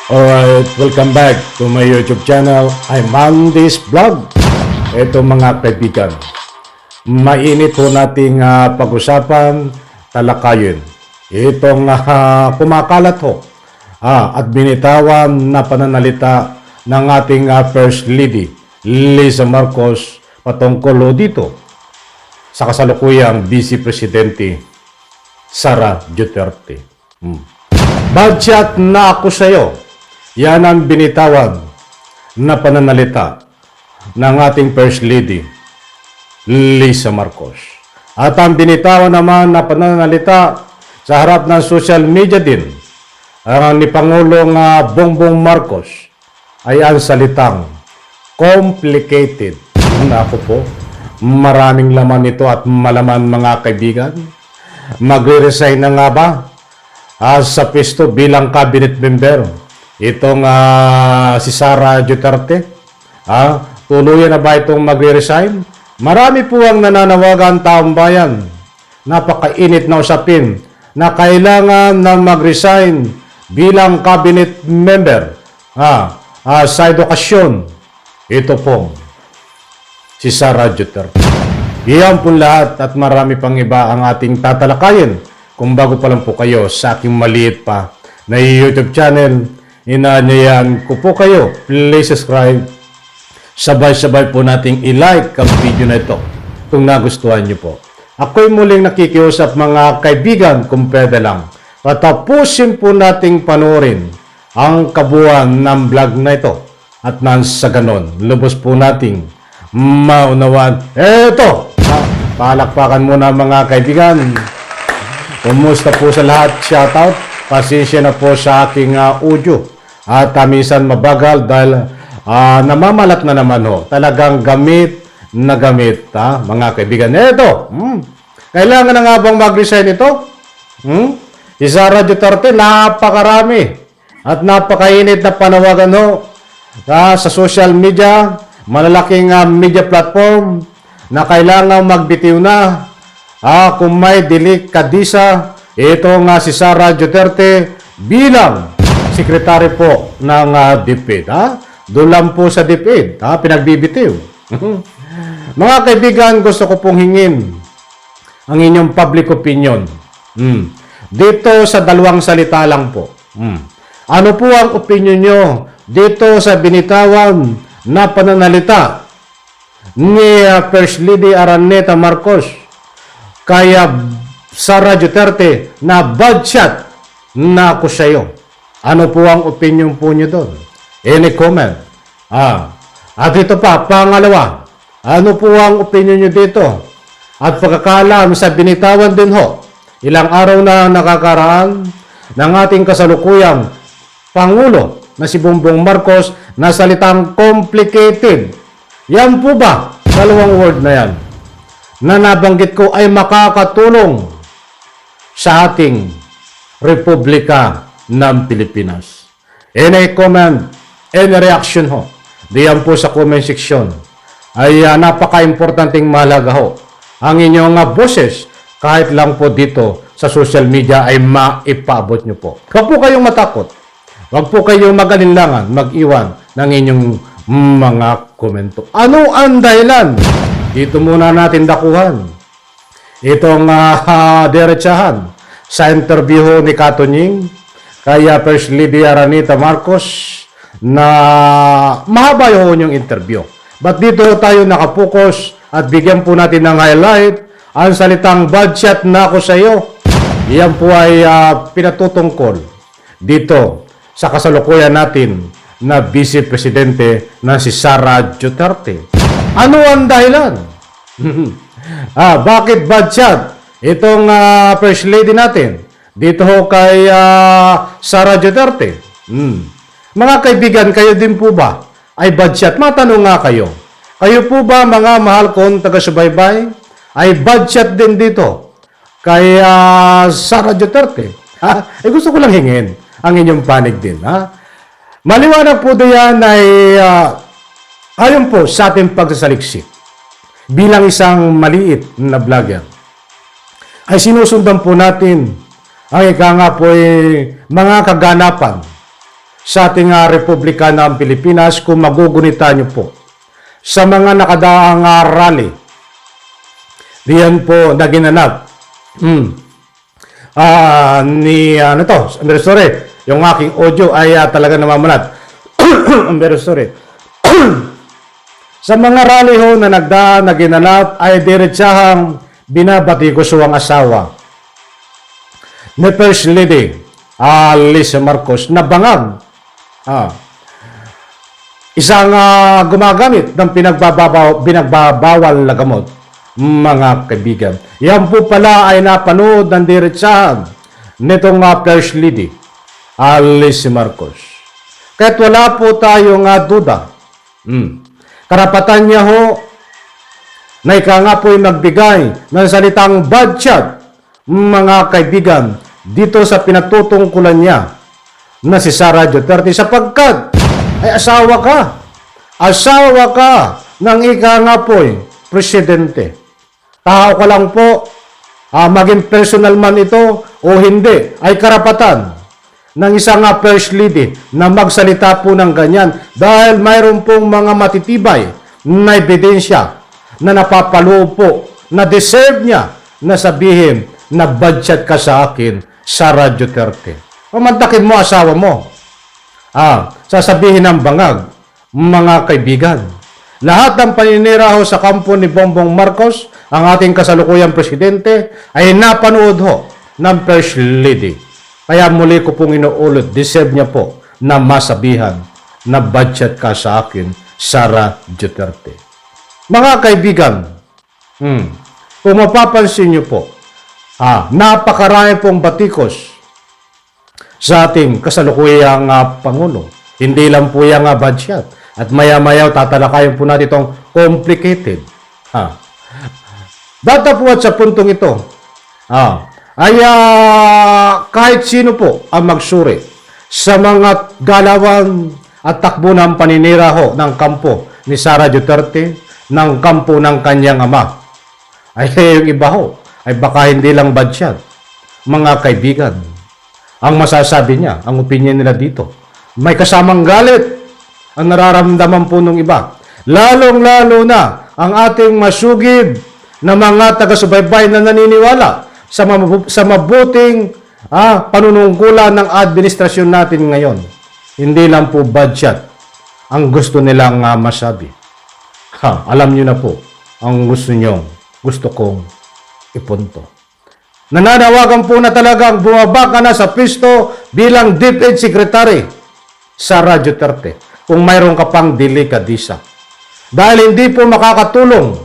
Alright, welcome back to my YouTube channel. I'm Andy's Vlog. Ito mga kaibigan, mainit po nating pag-usapan, talakayin. Itong kumakalat ho at binitawan na pananalita ng ating First Lady, Liza Marcos, patungkol dito sa kasalukuyang Vice Presidente Sara Duterte. Budget na ako sa'yo. Yan ang binitawan na pananalita ng ating First Lady, Liza Marcos. At ang binitawan naman na pananalita sa harap ng social media din ni Pangulong Bongbong Marcos ay ang salitang complicated. Ako po, maraming laman ito at malaman mga kaibigan. Magre-resign na nga ba sa pwesto bilang cabinet member itong si Sara Duterte? Tuluyan na ba itong magre-resign? Marami po ang nananawagan taong bayan. Napakainit na usapin na kailangan na mag-resign bilang cabinet member sa edukasyon. Ito po si Sara Duterte. Iyan po lahat at marami pang iba ang ating tatalakayin. Kung bago pa lang po kayo sa aking maliit pa na YouTube channel, inaanyayan ko po kayo, please subscribe. Sabay-sabay po nating i-like ang video na ito kung nagustuhan nyo po. Ako'y muling nakikiusap mga kaibigan kung pwede lang. Patapusin po nating panoorin ang kabuuan ng vlog na ito. At nang sa ganon, lubos po nating maunawan. Eto! Palakpakan muna mga kaibigan. Kumusta po sa lahat? Shoutout. Pasensya na po sa aking audio. At minsan mabagal dahil namamalat na naman ho. Talagang gamit na gamit mga kaibigan. Eto! Kailangan na nga bang mag-resign ito? Si Sara Duterte, napakarami. At napakainit na panawagan ho. Sa social media, malalaking media platform na kailangan magbitiw na kung may delikadisa ito nga si Sara Duterte bilang sekretary po ng DepEd. Doon lang po sa DepEd, pinagbibitiw. Mga kaibigan, gusto ko pong hingin ang inyong public opinion. Dito sa dalawang salita lang po. Ano po ang opinion nyo dito sa binitawan na pananalita ni First Lady Araneta Marcos kaya Sara Duterte na budget na ako sa iyo? Ano po ang opinion po nyo doon? Any comment? At ito pa, pangalawa, ano po ang opinion nyo dito? At pagkakalam sa binitawan din ho, ilang araw na nakakaraan ng ating kasalukuyang Pangulo na si Bongbong Marcos na salitang complicated. Yan po ba, dalawang word na yan, na nabanggit ko ay makakatulong sa ating Republika ng Pilipinas? Any comment, any reaction ho, diyan po sa comment section. Ay napaka-importanting mahalaga ho. Ang inyong boses, kahit lang po dito sa social media ay maipaabot nyo po. Huwag po kayong matakot. Huwag po kayong mag-alinlangan, mag-iwan ng inyong mga komento. Ano ang dahilan? Dito muna natin dakuhan itong diretsahan sa interview ni Katunying kaya First Lady Araneta Marcos na mahaba yung interview. But dito tayo nakapokus at bigyan po natin ng highlight ang salitang budget na ako sa iyo. Iyan po ay pinatutungkol dito sa kasalukuyan natin na Vice Presidente na si Sara Duterte. Ano ang dahilan? Bakit budget itong First Lady natin dito ho kay Sara Duterte? Mga kaibigan, kayo din po ba ay budget? Matanong nga kayo. Kayo po ba mga mahal kong taga-subaybay ay budget din dito kay Sara Duterte? Gusto ko lang hingin ang inyong panig din. Maliwanag po diyan ay ayon po sa ating pagsasaliksik bilang isang maliit na vlogger ay sinusundan po natin ang ika nga po mga kaganapan sa ating Republika ng Pilipinas kung magugunita niyo po. Sa mga nakadaang rally, diyan po na ginanap sorry, yung aking audio ay talaga namamalat. Sorry. Sa mga rally ho na nagdaan na ginanap ay diretsahang binabati ko sa ang asawa ni First Lady Lisa Marcos na bangag. Isang gumagamit ng pinagbabawal na gamot, mga kaibigan. Yan po pala ay napanood ng diretsahan nitong First Lady Lisa Marcos. Kahit wala po tayong duda. Karapatan niya ho na ika nga po ay magbigay ng salitang bad shot, mga kaibigan, dito sa pinatutungkulan niya na si Sara Duterte sapagkat ay asawa ka. Asawa ka ng ika nga po ay presidente. Tao ka lang po, maging personal man ito o hindi, ay karapatan ng isang First Lady na magsalita po ng ganyan dahil mayroon pong mga matitibay na ebidensya na napapaloob po na deserve niya na sabihin na budget ka sa akin, Sara Duterte. Pamantakin mo asawa mo. Sasabihin ng bangag, mga kaibigan. Lahat ng paninira ho sa kampo ni Bongbong Marcos, ang ating kasalukuyang presidente, ay napanood ho ng First Lady. Kaya muli ko pong inuulit, deserve niya po na masabihan na budget ka sa akin, Sara Duterte. Mga kaibigan, kung mapapansin niyo po, napakarami pong batikos sa ating kasalukuyang Pangulo. Hindi lang po yung budget. At maya-maya tatalakayin po natin itong complicated. Data po at sa puntong ito, kahit sino po ang magsuri sa mga galawan at takbo ng paninira ho ng kampo ni Sara Duterte, ng kampo ng kanyang ama, ay yung iba ho, ay baka hindi lang budget. Mga kaibigan, ang masasabi niya, ang opinion nila dito, may kasamang galit ang nararamdaman po ng iba. Lalong-lalo na ang ating masugid na mga taga-subaybay na naniniwala sa mabuting panunungkulan ng administrasyon natin ngayon. Hindi lang po budget ang gusto nilang masabi. Alam nyo na po ang gusto kong ipunto. Nananawagan po na talagang bumaba ka na sa pisto bilang DepEd Secretary, Sara Duterte, kung mayroon ka pang delikadisa. Dahil hindi po makakatulong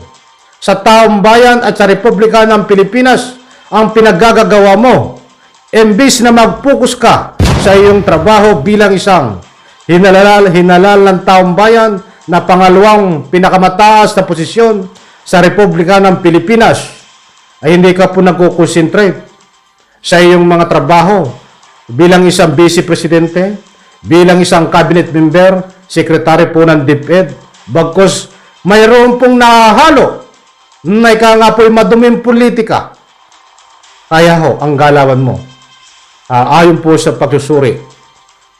sa taong bayan at sa Republika ng Pilipinas ang pinaggagawa mo. Imbis na mag-focus ka sa iyong trabaho bilang isang hinalal ng taong bayan na pangalawang pinakamataas na posisyon sa Republika ng Pilipinas, ay hindi ka po nagkukonsentrate sa iyong mga trabaho bilang isang Vice Presidente, bilang isang cabinet member, secretary po ng DepEd, bagkus mayroon pong nahahalo na ika nga po'y maduming politika. Kaya ho, ang galawan mo, ayon po sa pagsusuri,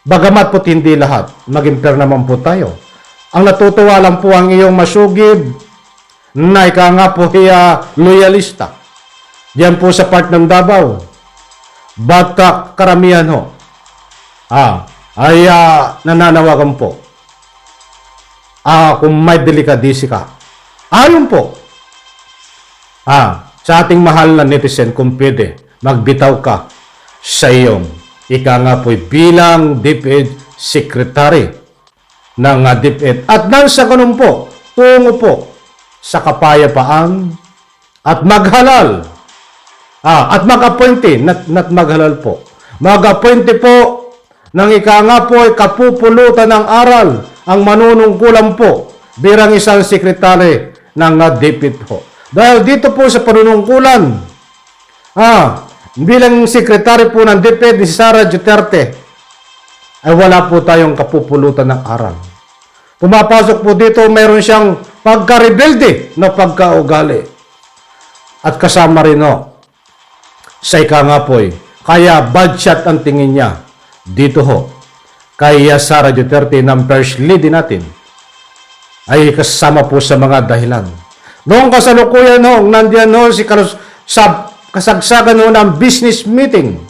bagamat po't hindi lahat, maging fair naman po tayo. Ang natutuwa lang po ang iyong masugid na ika nga po loyalista. Diyan po sa part ng Davao. Bata karamihan ho. Ay nananawagan po. Kung may delikadisi ka. Ayon po. Sa ating mahal na netizen, kung pwede, magbitaw ka sa iyong ika nga po'y bilang DepEd Secretary ng DepEd. At nang sa ganun po, tungo po sa kapayapaan at maghalal. At mag-appointe, not maghalal po. Mag-appointe po ng ika nga po ay kapupulutan ng aral ang manunungkulan po bilang isang sekretary ng DepEd po. Dahil dito po sa panunungkulan, bilang sekretary po ng DepEd ni Sara Duterte, ay wala po tayong kapupulutan ng aral. Pumapasok po dito, mayroon siyang pagka-rebelde na pagka-ugali. At kasama rin sa ika nga po kaya budget ang tingin niya dito ho kay Sara Duterte ng First Lady natin ay kasama po sa mga dahilan. Noong kasalukuyan nandiyan si Carlos sa kasagsagan ng business meeting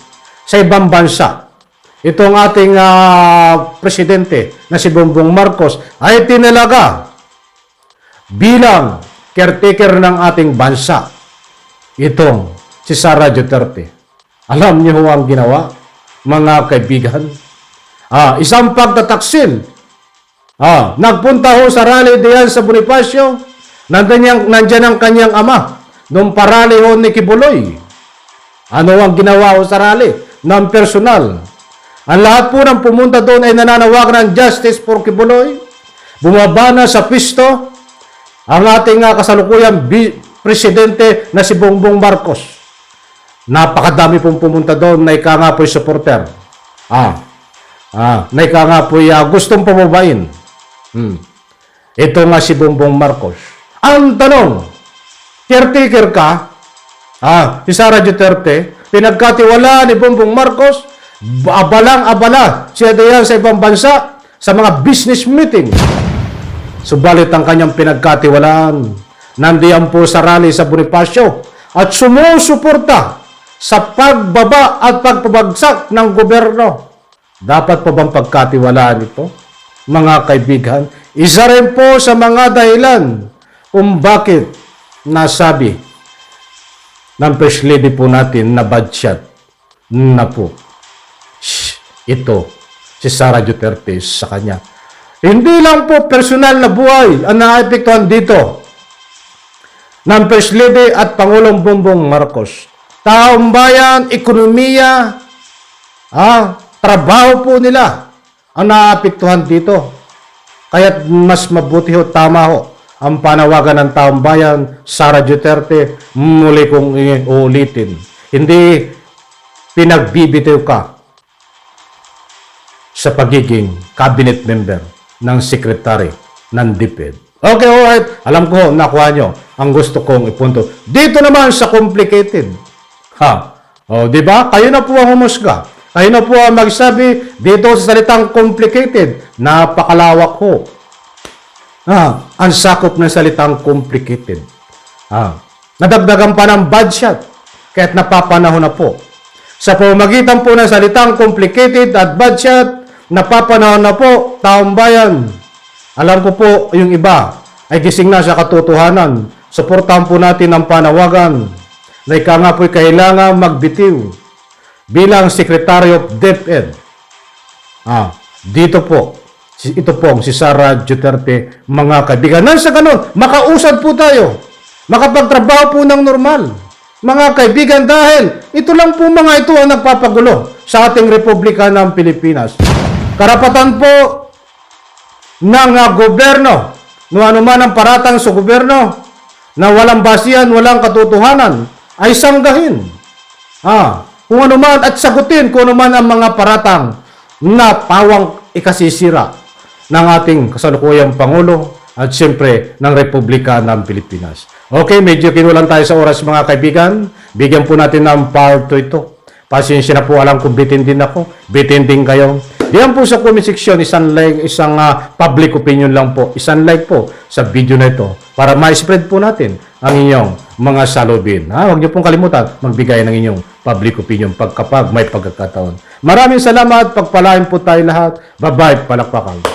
sa ibang bansa. Itong ating presidente na si Bongbong Marcos ay tinalaga bilang caretaker ng ating bansa. Itong si Sara Duterte. Alam niyo ang ginawa, mga kaibigan? Isang pagtataksil. Nagpunta sa rally diyan sa Bonifacio. Nandiyan ang kanyang ama. Nung parali ni Kibuloy. Ano ang ginawa sa rally? Ng personal. Ang lahat po ng pumunta doon ay nananawagan ng justice for Kibuloy. Bumaba na sa pisto ang ating kasalukuyang presidente na si Bongbong Marcos. Napakadami pong pumunta doon na ika nga po'y supporter. Na ika nga po'y gustong pamubain. Ito nga si Bongbong Marcos. Ang tanong, caretaker ka? Si Sara Duterte, pinagkatiwalaan ni Bongbong Marcos, abalang-abala siya diyan sa ibang bansa sa mga business meeting. Subalit ang kanyang pinagkatiwalaan, nandiyan po sa rally sa Bonifacio at sumusuporta sa pagbaba at pagpabagsak ng gobyerno. Dapat po bang pagkatiwalaan ito? Mga kaibigan, isa rin po sa mga dahilan kung bakit nasabi ng First Lady po natin na bad shot na po ito si Sara Duterte sa kanya. Hindi lang po personal na buhay ang naapektuhan dito ng First Lady at Pangulong Bongbong Marcos. Taong bayan, ekonomiya, trabaho po nila ang naapektuhan dito. Kaya't mas mabuti tama ang panawagan ng taong bayan, Sara Duterte, muli kong uulitin. Hindi pinagbibitiw ka sa pagiging cabinet member ng secretary ng DepEd. Okay, alright. Alam ko, nakuha nyo ang gusto kong ipunto. Dito naman sa complicated. Di ba? Kayo na po ang humusga. Kayo na po ang magsabi dito sa salitang complicated. Napakalawak ho. Ang sakop ng salitang complicated. Nadagdagan pa ng bad shot. Kaya't napapanahon na po. Sa pamamagitan po ng salitang complicated at bad shot, napapanahon na po, taong bayan. Alam ko po, yung iba ay gising na sa katotohanan. Suportahan po natin ang panawagan na ika nga po'y kailangan magbitiw bilang Secretary of DepEd. Dito po, ito po si Sara Duterte, mga kaibigan. Nang sa ganun, makausad po tayo. Makapagtrabaho po ng normal. Mga kaibigan, dahil ito lang po mga ito ang nagpapagulo sa ating Republika ng Pilipinas. Karapatan po ng gobyerno, no anuman ang paratang sa gobyerno, na walang basihan, walang katotohanan, ay sanggahin. Kung anuman at sagutin kung anuman ang mga paratang na pawang ikasisira ng ating kasalukuyang Pangulo at siyempre ng Republika ng Pilipinas. Okay, medyo kinulang tayo sa oras mga kaibigan. Bigyan po natin ng part 2 ito. Pasensya na po, alam kong bitin din ako. Bitin din kayo. Diyan po sa comment section, isang like, isang public opinion lang po. Isang like po sa video na ito para ma-spread po natin ang inyong mga salubin. Huwag niyo pong kalimutan magbigay ng inyong public opinion kapag may pagkakataon. Maraming salamat. Pagpalain po tayo lahat. Bye-bye. Palakpakan.